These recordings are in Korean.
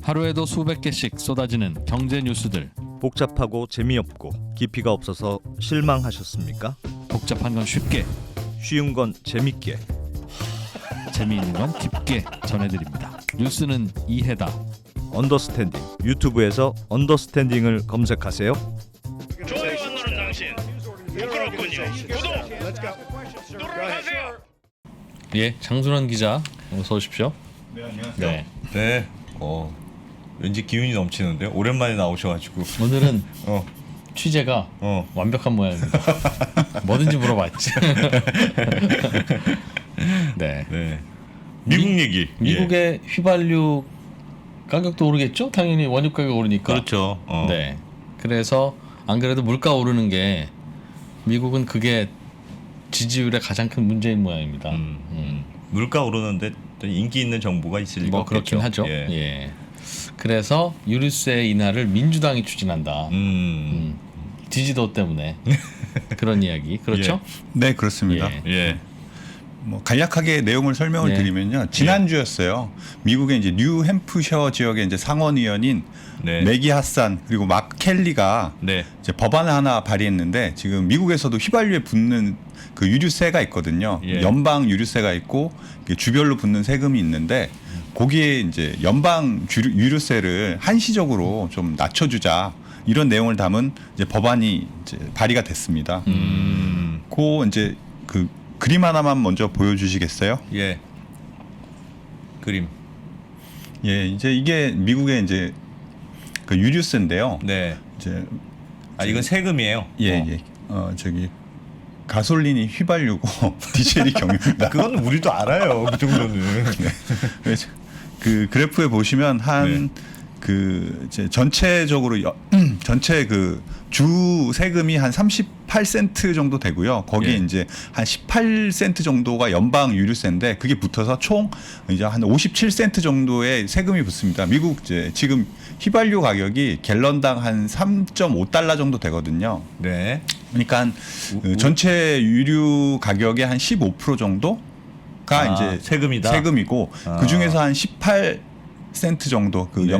하루에도 수백 개씩 쏟아지는 경제 뉴스들. 복잡하고 재미없고 깊이가 없어서 실망하셨습니까? 복잡한 건 쉽게, 쉬운 건 재밌게. 재미있는 건 깊게 전해드립니다. 뉴스는 이해다. 언더스탠딩. 유튜브에서 언더스탠딩을 검색하세요. 좋아요 안 누른 당신 부끄럽군요. 구독 누르세요. 예, 장순환 기자 어서 오십시오. 네, 안녕하세요. 네, 네. 왠지 기운이 넘치는데 오랜만에 나오셔가지고. 오늘은 어. 취재가 어. 완벽한 모양입니다. 뭐든지 물어봤지. 네. 네. 미국 얘기. 미국의 휘발유 가격도 오르겠죠? 당연히 원유 가격 오르니까. 그렇죠. 네. 그래서 안 그래도 물가 오르는 게 미국은 그게 지지율의 가장 큰 문제인 모양입니다. 물가 오르는데 또 인기 있는 정부가 있을 리가 뭐 없겠죠. 그렇긴 하죠. 예. 예. 그래서 유류세 인하를 민주당이 추진한다. 지지도 때문에 그런 이야기. 그렇죠? 네, 그렇습니다. 예. 예. 뭐 간략하게 내용을 설명을 네. 드리면요. 지난주였어요. 미국의 이제 뉴햄프셔 지역의 이제 상원의원인 네. 매기 핫산 그리고 막 켈리가 네. 이제 법안을 하나 발의했는데 지금 미국에서도 휘발유에 붙는 그 유류세가 있거든요. 예. 연방 유류세가 있고 주별로 붙는 세금이 있는데 거기에 이제 연방 유류세를 한시적으로 좀 낮춰주자 이런 내용을 담은 이제 법안이 이제 발의가 됐습니다. 그 이제 그 그림 하나만 먼저 보여주시겠어요? 예. 그림. 예, 이제 이게 미국의 이제 그 유류세인데요. 네. 이제 아 이건 세금이에요. 예. 저기 가솔린이 휘발유고 디젤이 경유입니다. 그건 우리도 알아요. 그 정도는. 그래서 그 그래프에 보시면 한 네. 그 이제 전체적으로 전체 그 주 세금이 한 38센트 정도 되고요. 거기에 예. 이제 한 18센트 정도가 연방 유류세인데 그게 붙어서 총 이제 한 57센트 정도의 세금이 붙습니다. 미국 이제 지금 휘발유 가격이 갤런당 한 3.5달러 정도 되거든요. 네. 그러니까 한 전체 유류 가격의 한 15% 정도가 이제 세금이다. 세금이고 그 중에서 한 18센트 정도 그 네.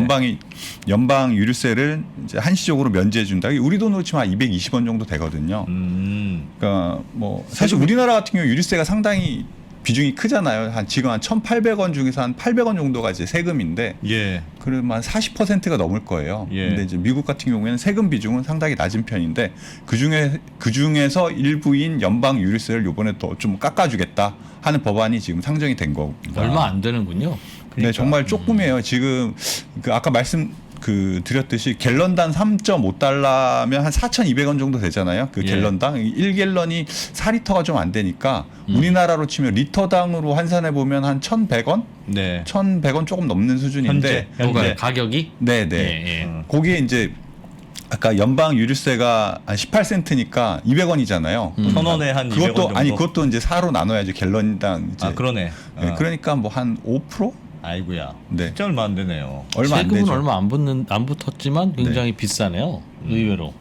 연방 유류세를 이제 한시적으로 면제해 준다. 우리 돈으로 치면 한 220원 정도 되거든요. 그러니까 뭐 사실 우리나라 같은 경우 유류세가 상당히 비중이 크잖아요. 지금 한 1,800원 중에서 한 800원 정도가 이제 세금인데 예. 그러면 한 40%가 넘을 거예요. 예. 근데 이제 미국 같은 경우에는 세금 비중은 상당히 낮은 편인데 그 중에서 일부인 연방 유류세를 이번에 더 좀 깎아주겠다 하는 법안이 지금 상정이 된 겁니다. 얼마 안 되는군요. 네, 정말 조금이에요. 지금 그 아까 드렸듯이 갤런당 3.5달러면 한 4,200원 정도 되잖아요. 그 예. 갤런당 1갤런이 4리터가 좀 안 되니까 우리나라로 치면 리터당으로 환산해 보면 한 1,100원? 네. 1,100원 조금 넘는 수준인데 뭐가 가격이? 네. 예. 거기에 이제 아까 연방 유류세가 한 18센트니까 200원이잖아요. 1,000원에 한 200원 정도. 그것도 이제 4로 나눠야지 갤런당 이제. 그러네. 네, 그러니까 뭐 한 5%? 아이고야. 네. 진짜 얼마 안 되네요. 얼마 안 세금은 되죠. 얼마 안 붙었지만 굉장히 비싸네요. 의외로.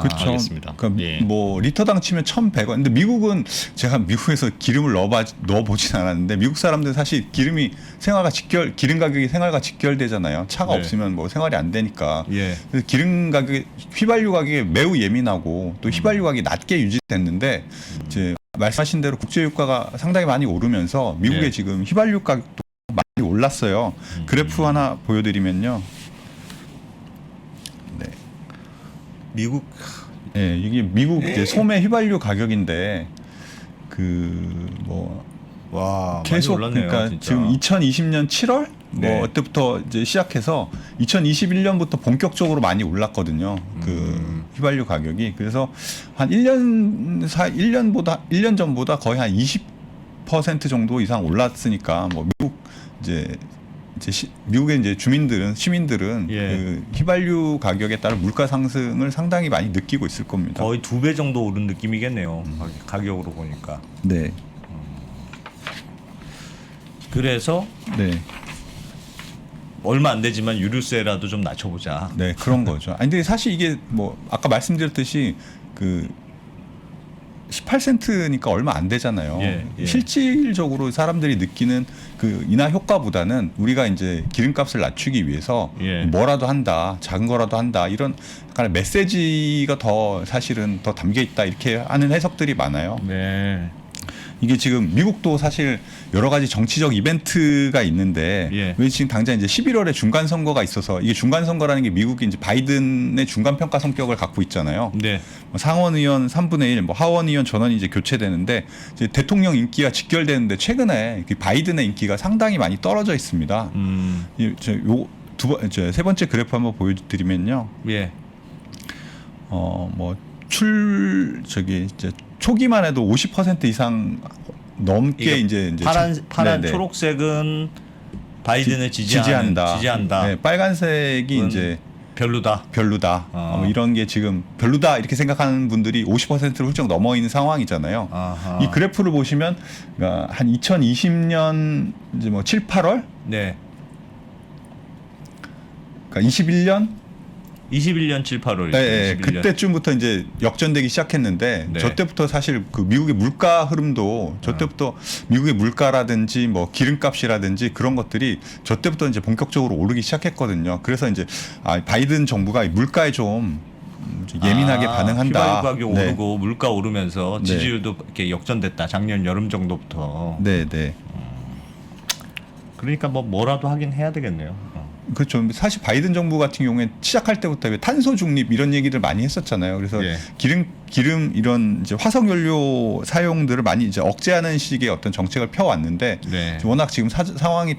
그렇죠. 알겠습니다. 그러니까 예. 뭐 리터당 치면 1,100원. 근데 미국은 제가 미국에서 기름을 넣어보진 않았는데 미국 사람들 사실 기름 가격이 생활과 직결되잖아요. 차가 네. 없으면 뭐 생활이 안 되니까. 예. 그래서 휘발유 가격이 매우 예민하고 또 휘발유 가격이 낮게 유지됐는데 이제 말씀하신 대로 국제 유가가 상당히 많이 오르면서 미국의 예. 지금 휘발유 가격도 많이 올랐어요. 그래프 하나 보여드리면요. 네. 미국 예, 이게 미국 이제 소매 휘발유 가격인데 와 계속 많이 올랐네요, 그러니까 진짜. 지금 2020년 7월 네. 뭐 그때부터 이제 시작해서 2021년부터 본격적으로 많이 올랐거든요. 그 휘발유 가격이 그래서 한 1년 전보다 거의 한 20% 정도 이상 올랐으니까 뭐 미국 미국의 이제 시민들은 예. 그 휘발유 가격에 따른 물가 상승을 상당히 많이 느끼고 있을 겁니다. 거의 2배 정도 오른 느낌이겠네요. 가격으로 보니까. 네, 그래서 네. 얼마 안 되지만 유류세라도 좀 낮춰보자. 네, 그런 거죠. 아니, 근데 사실 이게 뭐 아까 말씀드렸듯이 그 4~8%니까 얼마 안 되잖아요. 예, 예. 실질적으로 사람들이 느끼는 그 인하 효과보다는 우리가 이제 기름값을 낮추기 위해서 예. 뭐라도 한다, 작은 거라도 한다 이런 약간 메시지가 더 사실은 더 담겨 있다 이렇게 하는 해석들이 많아요. 네. 이게 지금 미국도 사실 여러 가지 정치적 이벤트가 있는데 예. 왜 지금 당장 이제 11월에 중간 선거가 있어서 이게 중간 선거라는 게 미국이 이제 바이든의 중간 평가 성격을 갖고 있잖아요. 네. 뭐 상원 의원 3분의 1, 뭐 하원 의원 전원이 이제 교체되는데 이제 대통령 인기가 직결되는데 최근에 그 바이든의 인기가 상당히 많이 떨어져 있습니다. 세 번째 그래프 한번 보여드리면요. 예. 이제 초기만 해도 50% 이상 넘게 이제 파란 네네. 초록색은 바이든을 지지한다. 네, 빨간색이 그건 이제 별로다. 뭐 이런 게 지금 별로다 이렇게 생각하는 분들이 50%를 훌쩍 넘어 있는 상황이잖아요. 아하. 이 그래프를 보시면 그러니까 한 2020년 이제 뭐 7, 8월 네. 그러니까 21년 7, 8월. 네, 그때쯤부터 이제 역전되기 시작했는데 네. 저 때부터 사실 그 미국의 물가 흐름도 저 때부터 미국의 물가라든지 뭐 기름값이라든지 그런 것들이 저 때부터 이제 본격적으로 오르기 시작했거든요. 그래서 이제 바이든 정부가 물가에 좀 예민하게 반응한다. 휘발유 가격 네. 오르고 물가 오르면서 네. 지지율도 이렇게 역전됐다. 작년 여름 정도부터. 네, 네. 그러니까 뭐라도 하긴 해야 되겠네요. 그렇죠. 사실 바이든 정부 같은 경우에 시작할 때부터 왜 탄소 중립 이런 얘기를 많이 했었잖아요. 그래서 예. 기름 이런 이제 화석 연료 사용들을 많이 이제 억제하는 식의 어떤 정책을 펴왔는데 네. 워낙 지금 상황이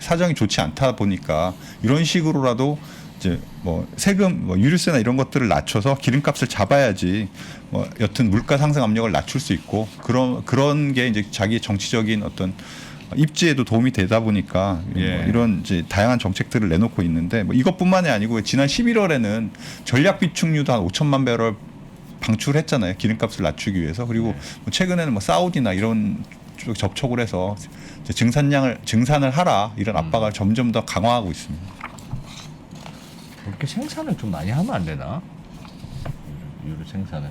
사정이 좋지 않다 보니까 이런 식으로라도 이제 뭐 세금, 뭐 유류세나 이런 것들을 낮춰서 기름값을 잡아야지 뭐 여튼 물가 상승 압력을 낮출 수 있고 그런 게 이제 자기 정치적인 어떤 입지에도 도움이 되다 보니까 예. 뭐 이런 이제 다양한 정책들을 내놓고 있는데 뭐 이것뿐만이 아니고 지난 11월에는 전략 비축유도 한 5천만 배럴 방출했잖아요. 기름값을 낮추기 위해서. 그리고 뭐 최근에는 뭐 사우디나 이런 쪽 접촉을 해서 이제 증산을 하라 이런 압박을 점점 더 강화하고 있습니다. 그렇게 생산을 좀 많이 하면 안 되나? 유류 생산을,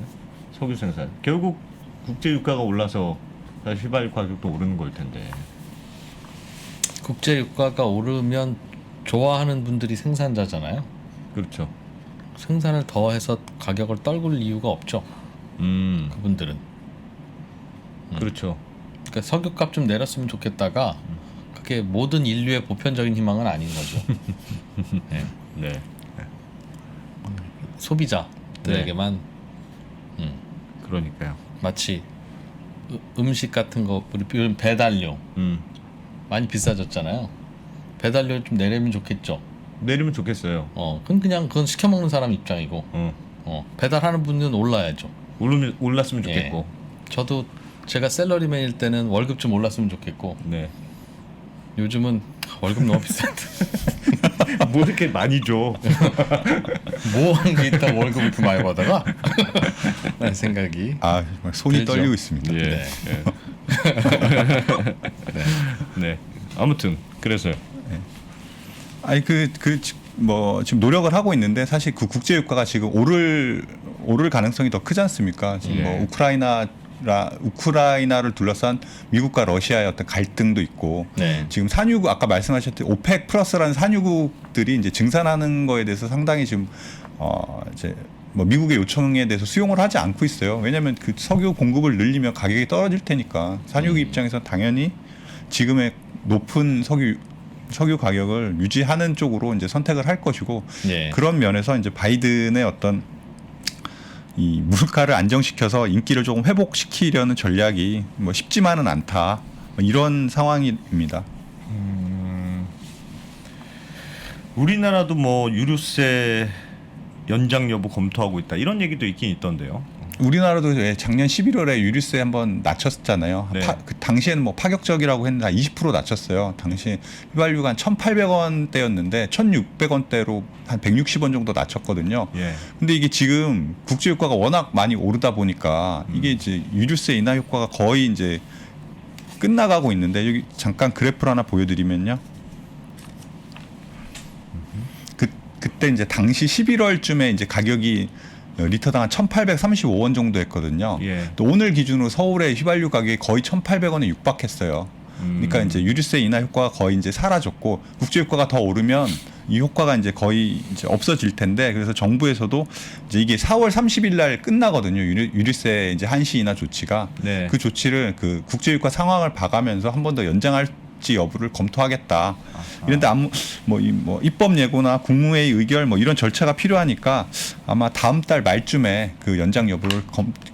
석유 생산. 결국 국제 유가가 올라서 다시 휘발유 가격도 오르는 걸 텐데. 국제 유가가 오르면 좋아하는 분들이 생산자잖아요. 그렇죠. 생산을 더 해서 가격을 떨굴 이유가 없죠. 그분들은. 그렇죠. 그러니까 석유값 좀 내렸으면 좋겠다가 그게 모든 인류의 보편적인 희망은 아닌 거죠. 네. 네. 소비자들에게만 그러니까요. 마치 음식 같은 거 우리 요즘 배달료 많이 비싸졌잖아요. 배달료 좀 내리면 좋겠죠. 내리면 좋겠어요. 그건 시켜 먹는 사람 입장이고, 배달하는 분은 올라야죠. 올랐으면 좋겠고. 저도 제가 셀러리맨일 때는 월급 좀 올랐으면 좋겠고, 네. 요즘은 월급 너무 비싼데 뭐 이렇게 많이 줘? 뭐 한 게 있다 월급 이렇게 많이 받아가? 라는 생각이. 정말 손이 들죠. 떨리고 있습니다. 예. 네. 네. 아무튼 그래서요. 뭐 지금 노력을 하고 있는데 사실 그 국제 유가가 지금 오를 가능성이 더 크지 않습니까? 지금 예. 뭐 우크라이나를 둘러싼 미국과 러시아의 어떤 갈등도 있고 네. 지금 산유국 아까 말씀하셨듯이 오펙 플러스라는 산유국들이 이제 증산하는 거에 대해서 상당히 지금 이제 뭐 미국의 요청에 대해서 수용을 하지 않고 있어요. 왜냐하면 그 석유 공급을 늘리면 가격이 떨어질 테니까 산유국 입장에서 당연히 지금의 높은 석유 가격을 유지하는 쪽으로 이제 선택을 할 것이고 네. 그런 면에서 이제 바이든의 어떤 이 물가를 안정시켜서 인기를 조금 회복시키려는 전략이 뭐 쉽지만은 않다 뭐 이런 상황입니다. 우리나라도 뭐 유류세 연장 여부 검토하고 있다 이런 얘기도 있긴 있던데요. 우리나라도 작년 11월에 유류세 한번 낮췄잖아요. 네. 그 당시에는 뭐 파격적이라고 했는데 한 20% 낮췄어요. 당시 휘발유가 한 1,800원대였는데 1,600원대로 한 160원 정도 낮췄거든요. 예. 근데 이게 지금 국제 유가가 워낙 많이 오르다 보니까 이게 이제 유류세 인하 효과가 거의 이제 끝나가고 있는데 여기 잠깐 그래프를 하나 보여드리면요. 그때 이제 당시 11월쯤에 이제 가격이 리터당 한 1,835원 정도 했거든요. 예. 또 오늘 기준으로 서울의 휘발유 가격이 거의 1,800원에 육박했어요. 그러니까 이제 유류세 인하 효과가 거의 이제 사라졌고 국제 유가가 더 오르면 이 효과가 이제 거의 이제 없어질 텐데 그래서 정부에서도 이제 이게 4월 30일 날 끝나거든요. 유류세 이제 한시 인하 조치가 네. 그 조치를 그 국제 유가 상황을 봐가면서 한 번 더 연장할지 여부를 검토하겠다. 이런데 뭐 입법 예고나 국무회의 의결 뭐 이런 절차가 필요하니까 아마 다음 달 말쯤에 그 연장 여부를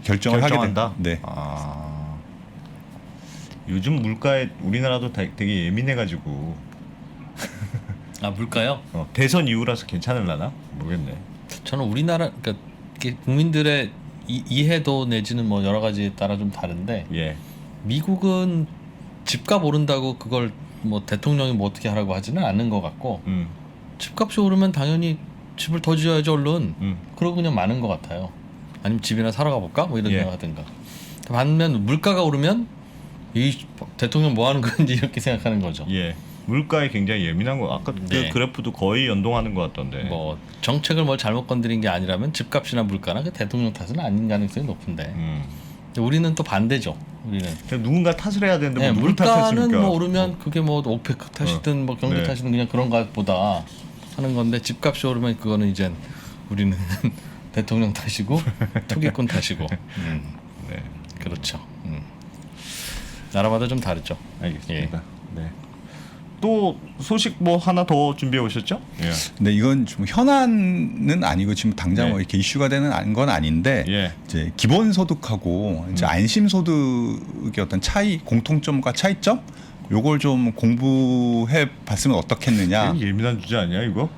결정을 하게 결정한다. 네. 요즘 물가에 우리나라도 되게 예민해가지고 아 물가요? 대선 이후라서 괜찮을라나 모르겠네. 저는 우리나라 그러니까 이게 국민들의 이해도 내지는 뭐 여러 가지에 따라 좀 다른데 예. 미국은 집값 오른다고 그걸 뭐 대통령이 뭐 어떻게 하라고 하지는 않는 것 같고 집값이 오르면 당연히 집을 더 지어야지 얼른 그러고 그냥 많은 것 같아요. 아니면 집이나 사러 가볼까 뭐 이런 예. 생각하든가. 반면 물가가 오르면 이 대통령 뭐 하는 건지 이렇게 생각하는 거죠. 예. 물가에 굉장히 예민한 거. 아까 네. 그 그래프도 거의 연동하는 것 같던데. 뭐 정책을 뭘 잘못 건드린 게 아니라면 집값이나 물가나 그 대통령 탓은 아닌 가능성이 높은데 근데 우리는 또 반대죠. 우리는 그냥 누군가 탓을 해야 되는데 네, 뭐 누굴 탓했습니까? 물가는 뭐 오르면 그게 뭐 오페크 탓이든 뭐 경제 네. 탓이든 그냥 그런 것보다 하는 건데 집값이 오르면 그거는 이제 우리는 대통령 탓이고 투기꾼 탓이고 네. 그렇죠. 나라마다 좀 다르죠. 알겠습니다. 네. 또 소식 뭐 하나 더 준비해 오셨죠? 예. 근데 이건 좀 현안은 아니고 지금 당장 네. 뭐 이렇게 이슈가 되는 건 아닌데 예. 이제 기본소득하고 이제 안심소득의 어떤 차이, 공통점과 차이점 요걸 좀 공부해 봤으면 어떻겠느냐. 되게 예민한 주제 아니야 이거?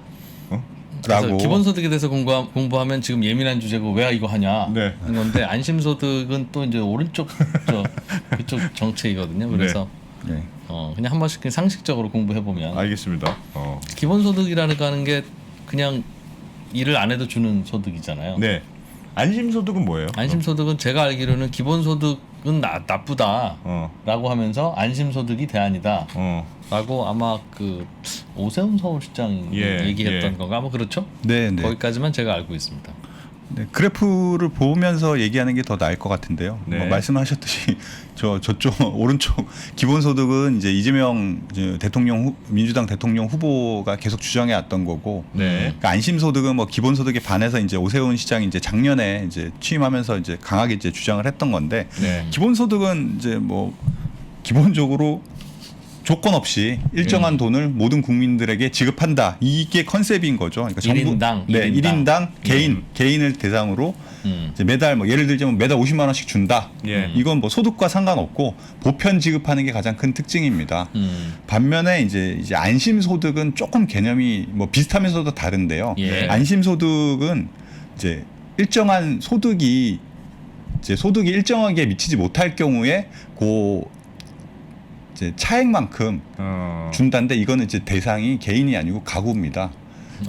그래서 라고. 기본소득에 대해서 공부하면 지금 예민한 주제고 왜 이거 하냐 네. 하는 건데 안심소득은 또 이제 오른쪽 그쪽 정책이거든요. 그래서 네. 그냥 한 번씩 그냥 상식적으로 공부해 보면 알겠습니다. 기본소득이라는 거 하는 게 그냥 일을 안 해도 주는 소득이잖아요. 네. 안심소득은 뭐예요? 안심소득은 제가 알기로는 기본소득은 나쁘다라고 어. 하면서 안심소득이 대안이다. 어. 라고 아마 그 오세훈 서울시장이 예, 얘기했던 예. 건가 아마 그렇죠? 네, 네. 거기까지만 제가 알고 있습니다. 네, 그래프를 보면서 얘기하는 게 더 나을 것 같은데요. 네. 뭐 말씀하셨듯이 저쪽 오른쪽 기본소득은 이제 이재명 이제 민주당 대통령 후보가 계속 주장해 왔던 거고, 네. 그러니까 안심소득은 뭐 기본소득에 반해서 이제 오세훈 시장이 이제 작년에 이제 취임하면서 이제 강하게 이제 주장을 했던 건데, 네. 기본소득은 이제 뭐 기본적으로 조건 없이 일정한 돈을 모든 국민들에게 지급한다. 이게 컨셉인 거죠. 그러니까 일인당, 네, 일인당. 1인당 개인을 대상으로 이제 매달 뭐 예를 들자면 매달 50만 원씩 준다. 예. 이건 뭐 소득과 상관없고 보편 지급하는 게 가장 큰 특징입니다. 반면에 이제 안심소득은 조금 개념이 뭐 비슷하면서도 다른데요. 예. 안심소득은 이제 일정한 소득이 일정하게 미치지 못할 경우에 이제 차액만큼 준다는데 이거는 이제 대상이 개인이 아니고 가구입니다.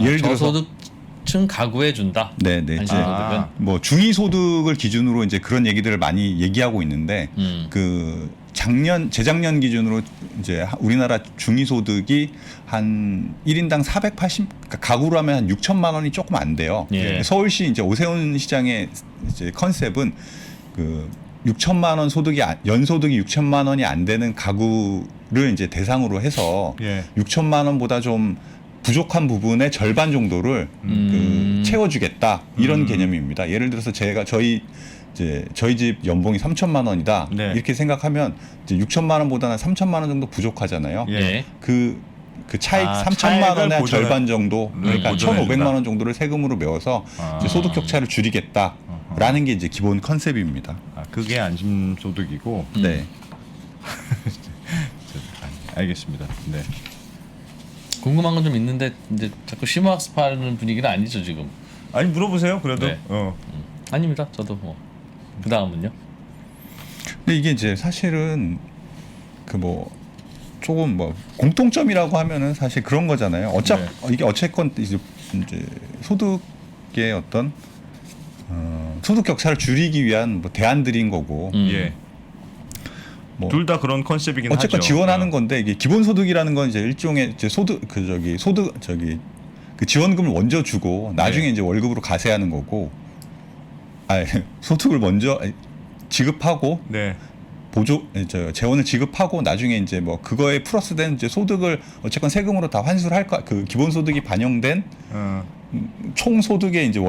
예를 들어서 저소득층 가구에 준다. 네, 네. 안심소득은. 뭐 중위소득을 기준으로 이제 그런 얘기들을 많이 얘기하고 있는데 그 재작년 기준으로 이제 우리나라 중위소득이 한 1인당 480 그러니까 가구로 하면 한 6천만 원이 조금 안 돼요. 예. 서울시 이제 오세훈 시장의 이제 컨셉은 그 6천만 원 연소득이 6천만 원이 안 되는 가구를 이제 대상으로 해서 예. 6천만 원보다 좀 부족한 부분의 절반 정도를 채워주겠다 이런 개념입니다. 예를 들어서 저희 집 연봉이 3천만 원이다 네. 이렇게 생각하면 이제 6천만 원보다는 3천만 원 정도 부족하잖아요. 예. 그 차익 아, 3천만 차액을 원의 보전해- 절반 정도 그러니까 보전해 1,500만 준다. 원 정도를 세금으로 메워서 이제 소득 격차를 줄이겠다라는 게 이제 기본 컨셉입니다. 그게 안심소득이고. 네. 알겠습니다. 네. 궁금한 건 좀 있는데 이제 자꾸 심화학습하는 분위기는 아니죠 지금. 아니 물어보세요. 그래도. 네. 아닙니다. 저도 뭐 그 다음은요. 근데 이게 이제 사실은 그 뭐 조금 뭐 공통점이라고 하면은 사실 그런 거잖아요. 네. 이게 어쨌건 이제 소득의 어떤 소득 격차를 줄이기 위한 뭐 대안들인 거고. 예. 뭐 둘 다 그런 컨셉이긴 어쨌건 하죠. 지원하는 건데 이게 기본소득이라는 건 이제 일종의 이제 그 지원금을 먼저 주고 나중에 네. 이제 월급으로 가세하는 거고 소득을 먼저 지급하고 네. 재원을 지급하고 나중에 이제 뭐 그거에 플러스된 이제 소득을 어쨌건 세금으로 다 환수를 할 거, 그 기본소득이 반영된 총 소득에 이제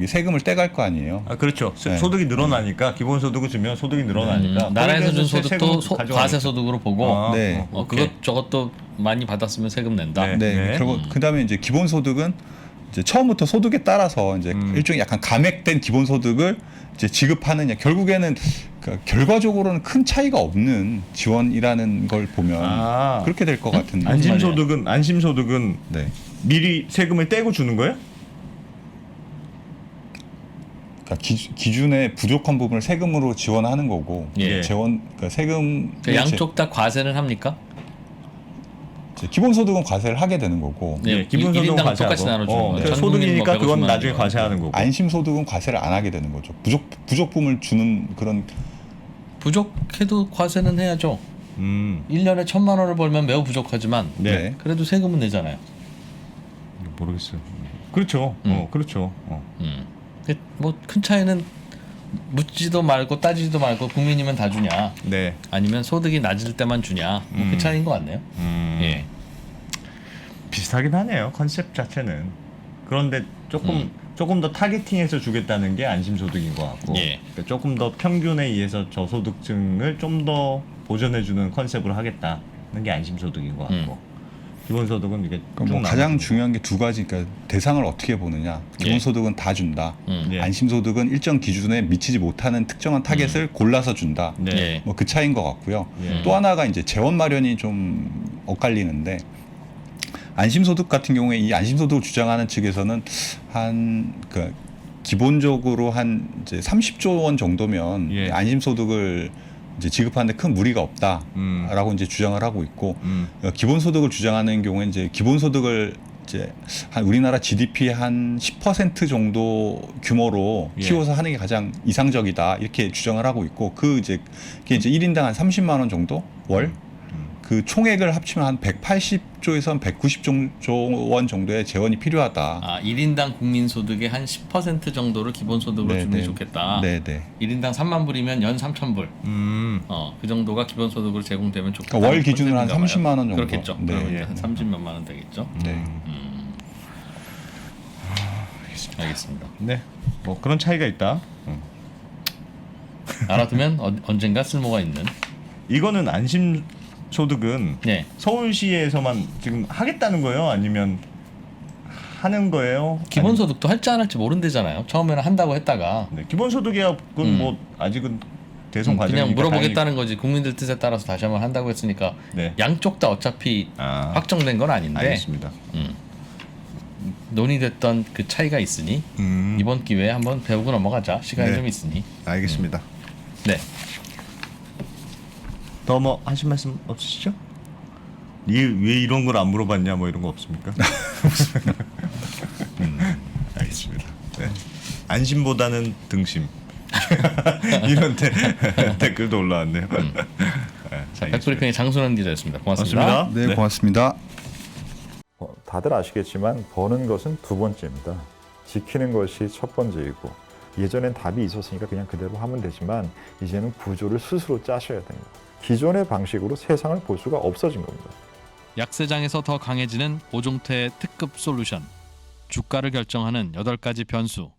세금을 떼갈 거 아니에요. 아 그렇죠. 네. 소득이 늘어나니까 기본소득을 주면 소득이 늘어나니까 나라에서 준 거기에 소득도 세금을 가져가니까. 과세 소득으로 보고 아, 네. 그것 저것도 많이 받았으면 세금 낸다. 네. 네. 그리고 그다음에 이제 기본소득은 이제 처음부터 소득에 따라서 이제 일종의 약간 감액된 기본소득을 이제 지급하느냐, 결국에는 결과적으로는 큰 차이가 없는 지원이라는 걸 보면 그렇게 될 것 같은데. 안심소득은 네. 미리 세금을 떼고 주는 거예요? 그러니까 기준의 부족한 부분을 세금으로 지원하는 거고, 예. 세금 양쪽 다 과세를 합니까? 기본소득은 과세를 하게 되는 거고, 네, 기본소득은 1인당 과세하고. 똑같이 나눠주는 거예요. 그러니까 전 국민 소득이니까 뭐 그건 150만 나중에 원이고. 과세하는 거고. 안심소득은 과세를 안 하게 되는 거죠. 부족분을 주는 그런. 부족해도 과세는 해야죠. 1년에 1,000만 원을 벌면 매우 부족하지만 네. 그래도 세금은 내잖아요. 모르겠어요. 그렇죠. 그렇죠. 뭐 큰 차이는 묻지도 말고 따지지도 말고 국민이면 다 주냐, 네. 아니면 소득이 낮을 때만 주냐, 그 차이인 것 같네요. 예. 비슷하긴 하네요. 컨셉 자체는. 그런데 조금 더 타겟팅해서 주겠다는 게 안심소득인 것 같고, 예. 그러니까 조금 더 평균에 의해서 저소득층을 좀 더 보전해주는 컨셉을 하겠다는 게 안심소득인 것 같고, 기본소득은 이게 쭉 가장 나눠지는 중요한 게 두 가지. 그러니까 대상을 어떻게 보느냐. 기본소득은 다 준다. 예. 안심소득은 일정 기준에 미치지 못하는 특정한 타겟을 골라서 준다. 네. 예. 뭐 그 차이인 것 같고요. 예. 또 하나가 이제 재원 마련이 좀 엇갈리는데, 안심소득 같은 경우에 이 안심소득을 주장하는 측에서는 기본적으로 한 이제 30조 원 정도면 예. 안심소득을 이제 지급하는데 큰 무리가 없다라고 이제 주장을 하고 있고, 기본소득을 주장하는 경우에 이제 기본소득을 이제 한 우리나라 GDP 한 10% 정도 규모로 예. 키워서 하는 게 가장 이상적이다 이렇게 주장을 하고 있고, 그게 이제 1인당 한 30만 원 정도 월. 그 총액을 합치면 한 180조에서 한 190조 원 정도의 재원이 필요하다. 1인당 국민 소득의 한 10% 정도를 기본소득으로 네, 주는 게 네. 좋겠다. 네, 네. 1인당 3만 불이면 연 3,000불. 그 정도가 기본소득으로 제공되면 좋겠다. 그러니까 월 기준으로 한 30만 원 정도. 그렇겠죠. 네. 그러면 한 30몇만 원 되겠죠. 네. 알겠습니다. 네. 뭐 그런 차이가 있다. 알아두면 언젠가 쓸모가 있는. 이거는 안심소득은 네. 서울시에서만 지금 하겠다는 거예요? 아니면 하는 거예요? 기본소득도 할지 안 할지 모른대잖아요. 처음에는 한다고 했다가 네, 기본소득이야 그건 뭐 아직은 대선 과정이니까 그냥 물어보겠다는 거지. 국민들 뜻에 따라서 다시 한번 한다고 했으니까 네. 양쪽 다 어차피 확정된 건 아닌데 알겠습니다. 논의됐던 그 차이가 있으니 이번 기회에 한번 배우고 넘어가자. 시간이 네. 좀 있으니. 알겠습니다. 네. 더 뭐 하실 말씀 없으시죠? 왜 이런 걸 안 물어봤냐 뭐 이런 거 없습니까? 알겠습니다. 네. 안심보다는 등심 이런 댓글도 올라왔네요. 네, 백브리핑의 장순환 기자였습니다. 고맙습니다. 고맙습니다. 네, 고맙습니다. 다들 아시겠지만 버는 것은 두 번째입니다. 지키는 것이 첫 번째이고, 예전엔 답이 있었으니까 그냥 그대로 하면 되지만 이제는 구조를 스스로 짜셔야 됩니다. 기존의 방식으로 세상을 볼 수가 없어진 겁니다. 약세장에서 더 강해지는 오종태의 특급 솔루션. 주가를 결정하는 8가지 변수.